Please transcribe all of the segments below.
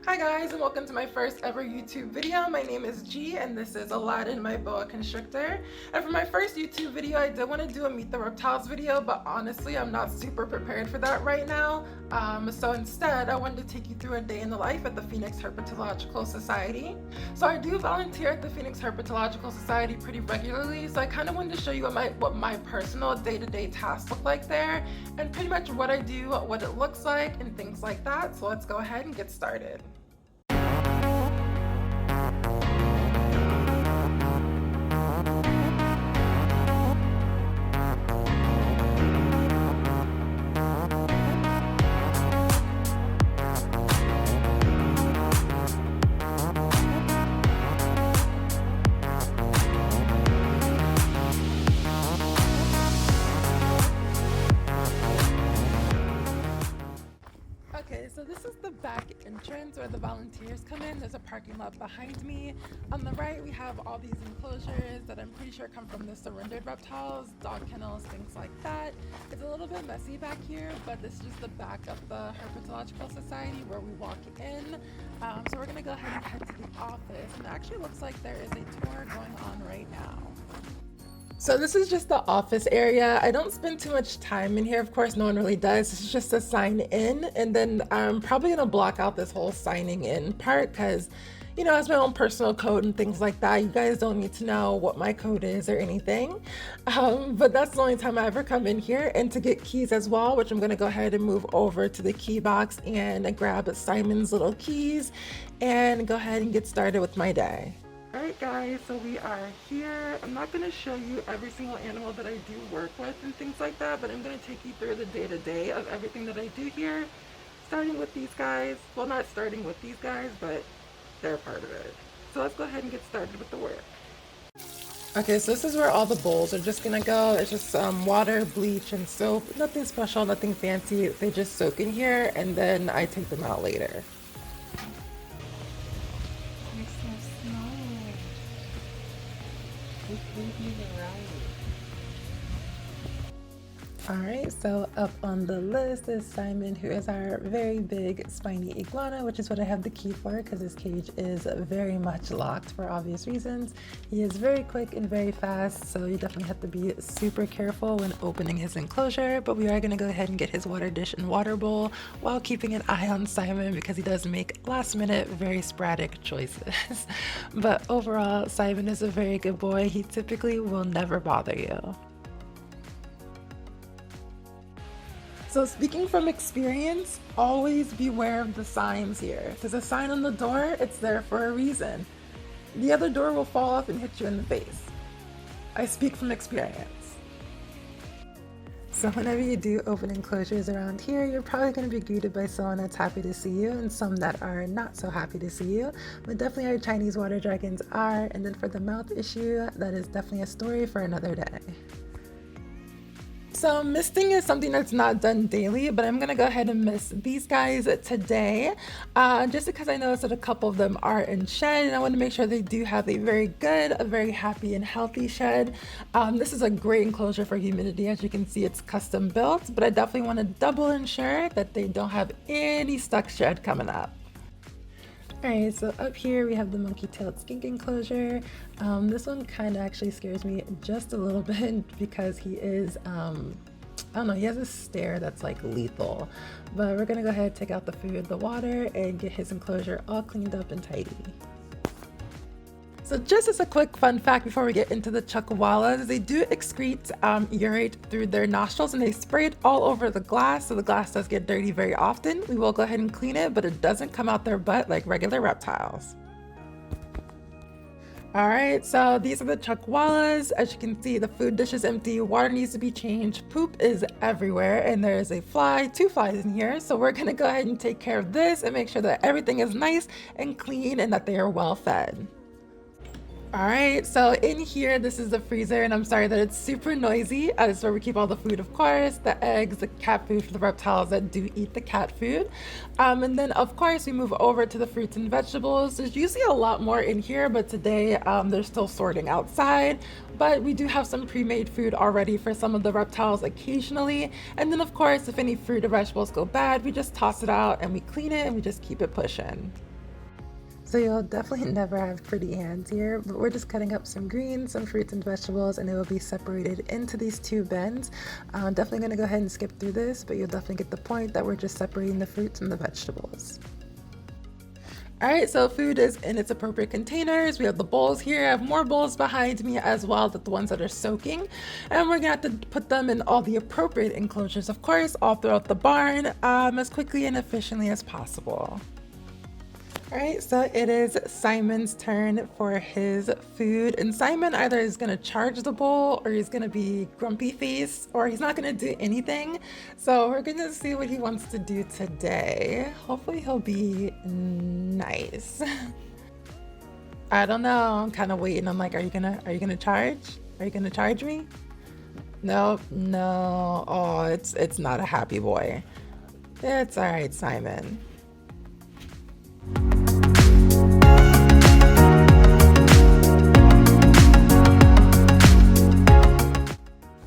Hi guys, and welcome to my first ever YouTube video. My name is G and this is Aladdin, my boa constrictor. And for my first YouTube video, I did want to do a Meet the Reptiles video, but honestly, I'm not super prepared for that right now. So instead, I wanted to take you through a day in the life at the Phoenix Herpetological Society. So I do volunteer at the Phoenix Herpetological Society pretty regularly, so I kind of wanted to show you what my personal day-to-day tasks look like there, and pretty much what I do, what it looks like, and things like that. So let's go ahead and get started. Okay, so this is the back entrance where the volunteers come in. There's a parking lot behind me. On the right, we have all these enclosures that I'm pretty sure come from the surrendered reptiles, dog kennels, things like that. It's a little bit messy back here, but this is just the back of the Herpetological Society where we walk in. So we're gonna go ahead and head to the office, and it actually looks like there is a tour going on right now. So this is just the office area. I don't spend too much time in here. Of course, no one really does. This is just a sign in, and then I'm probably gonna block out this whole signing in part because, you know, I have my own personal code and things like that. You guys don't need to know what my code is or anything. But that's the only time I ever come in here, and to get keys as well, which I'm gonna go ahead and move over to the key box and grab Simon's little keys and go ahead and get started with my day. Alright guys, so we are here. I'm not going to show you every single animal that I do work with and things like that, but I'm going to take you through the day-to-day of everything that I do here, starting with these guys. Well, not starting with these guys, but they're part of it. So let's go ahead and get started with the work. Okay, so this is where all the bowls are just going to go. It's just water, bleach, and soap. Nothing special, nothing fancy. They just soak in here, and then I take them out later. You're so small. You can't even ride. Alright, so up on the list is Simon, who is our very big spiny iguana, which is what I have the key for because his cage is very much locked for obvious reasons. He is very quick and very fast, so you definitely have to be super careful when opening his enclosure, but we are going to go ahead and get his water dish and water bowl while keeping an eye on Simon because he does make last minute, very sporadic choices. But overall, Simon is a very good boy. He typically will never bother you. So speaking from experience, always beware of the signs here. If there's a sign on the door, it's there for a reason. The other door will fall off and hit you in the face. I speak from experience. So whenever you do open enclosures around here, you're probably going to be greeted by someone that's happy to see you and some that are not so happy to see you. But definitely our Chinese water dragons are. And then for the mouth issue, that is definitely a story for another day. So misting is something that's not done daily, but I'm gonna go ahead and mist these guys today, just because I noticed that a couple of them are in shed, and I want to make sure they do have a very good, a very happy and healthy shed. This is a great enclosure for humidity. As you can see, it's custom built, but I definitely want to double ensure that they don't have any stuck shed coming up. Alright, so up here we have the monkey-tailed skink enclosure. This one kind of actually scares me just a little bit because he is, I don't know, he has a stare that's like lethal. But we're gonna go ahead, take out the food, the water, and get his enclosure all cleaned up and tidy. So just as a quick fun fact before we get into the chuckwallas, they do excrete urate through their nostrils and they spray it all over the glass, so the glass does get dirty very often. We will go ahead and clean it, but it doesn't come out their butt like regular reptiles. Alright, so these are the chuckwallas. As you can see, the food dish is empty, water needs to be changed, poop is everywhere, and there is a fly, 2 flies in here. So we're gonna go ahead and take care of this and make sure that everything is nice and clean and that they are well fed. Alright, so in here, this is the freezer, and I'm sorry that it's super noisy. This is where we keep all the food, of course, the eggs, the cat food for the reptiles that do eat the cat food. And then, of course, we move over to the fruits and vegetables. There's usually a lot more in here, but today they're still sorting outside. But we do have some pre-made food already for some of the reptiles occasionally. And then, of course, if any fruit or vegetables go bad, we just toss it out and we clean it and we just keep it pushing. So you'll definitely never have pretty hands here, but we're just cutting up some greens, some fruits and vegetables, and it will be separated into these two bins. I'm definitely going to go ahead and skip through this, but you'll definitely get the point that we're just separating the fruits and the vegetables. Alright, so food is in its appropriate containers. We have the bowls here. I have more bowls behind me as well, the ones that are soaking. And we're going to have to put them in all the appropriate enclosures, of course, all throughout the barn, as quickly and efficiently as possible. Alright, so it is Simon's turn for his food, and Simon either is going to charge the bowl, or he's going to be grumpy face, or he's not going to do anything. So we're going to see what he wants to do today. Hopefully he'll be nice. I don't know, I'm kind of waiting. I'm like, are you gonna charge? Are you gonna charge me? No, no. Oh, it's not a happy boy. It's alright, Simon.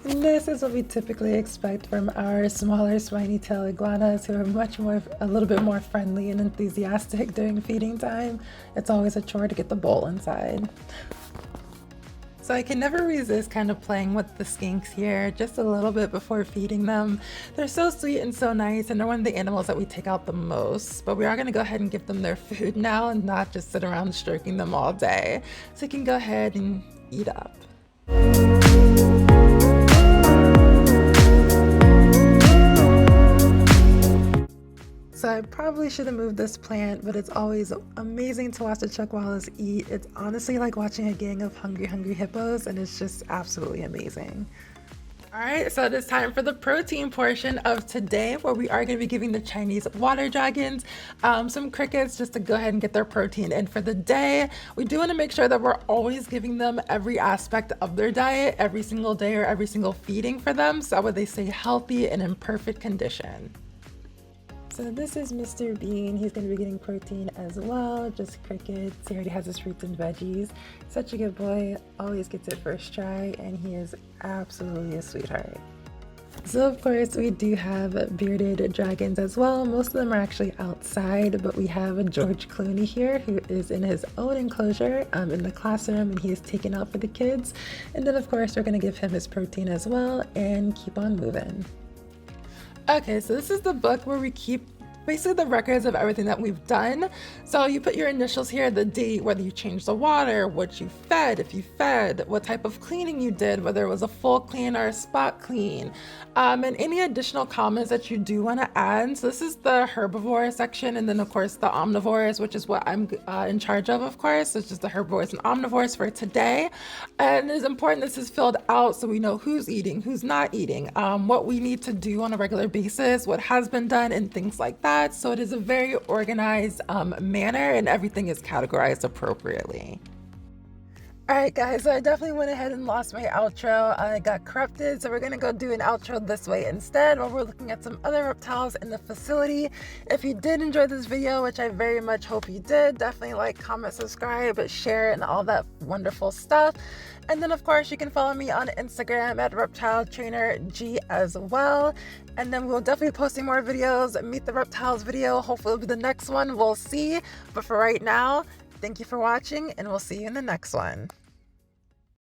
This is what we typically expect from our smaller spiny tail iguanas, who are a little bit more friendly and enthusiastic during feeding time. It's always a chore to get the bowl inside. So I can never resist kind of playing with the skinks here just a little bit before feeding them. They're so sweet and so nice, and they're one of the animals that we take out the most. But we are going to go ahead and give them their food now and not just sit around stroking them all day. So you can go ahead and eat up. So I probably should have moved this plant, but it's always amazing to watch the chuckwallas eat. It's honestly like watching a gang of hungry hippos, and it's just absolutely amazing. All right, so it is time for the protein portion of today, where we are going to be giving the Chinese water dragons some crickets just to go ahead and get their protein in for the day. We do want to make sure that we're always giving them every aspect of their diet every single day, or every single feeding for them, so that way they stay healthy and in perfect condition. So this is Mr. Bean. He's going to be getting protein as well, just crickets. He already has his fruits and veggies. Such a good boy, always gets it first try, and he is absolutely a sweetheart. So of course we do have bearded dragons as well. Most of them are actually outside, but we have George Clooney here, who is in his own enclosure in the classroom, and he is taken out for the kids. And then of course we're going to give him his protein as well and keep on moving. Okay, so this is the book where we keep basically the records of everything that we've done. So you put your initials here, the date, whether you changed the water, what you fed, if you fed, what type of cleaning you did, whether it was a full clean or a spot clean, and any additional comments that you do want to add. So this is the herbivore section, and then of course the omnivores, which is what I'm in charge of course. It's just the herbivores and omnivores for today. And it's important this is filled out so we know who's eating, who's not eating, what we need to do on a regular basis, what has been done, and things like that. So it is a very organized manner, and everything is categorized appropriately. Alright guys, so I definitely went ahead and lost my outro. I got corrupted, so we're gonna go do an outro this way instead, while we're looking at some other reptiles in the facility. If you did enjoy this video, which I very much hope you did, definitely like, comment, subscribe, share, and all that wonderful stuff. And then of course you can follow me on Instagram at Reptile Trainer G as well. And then we'll definitely be posting more videos. Meet the Reptiles video, hopefully it'll be the next one, we'll see. But for right now, thank you for watching, and we'll see you in the next one.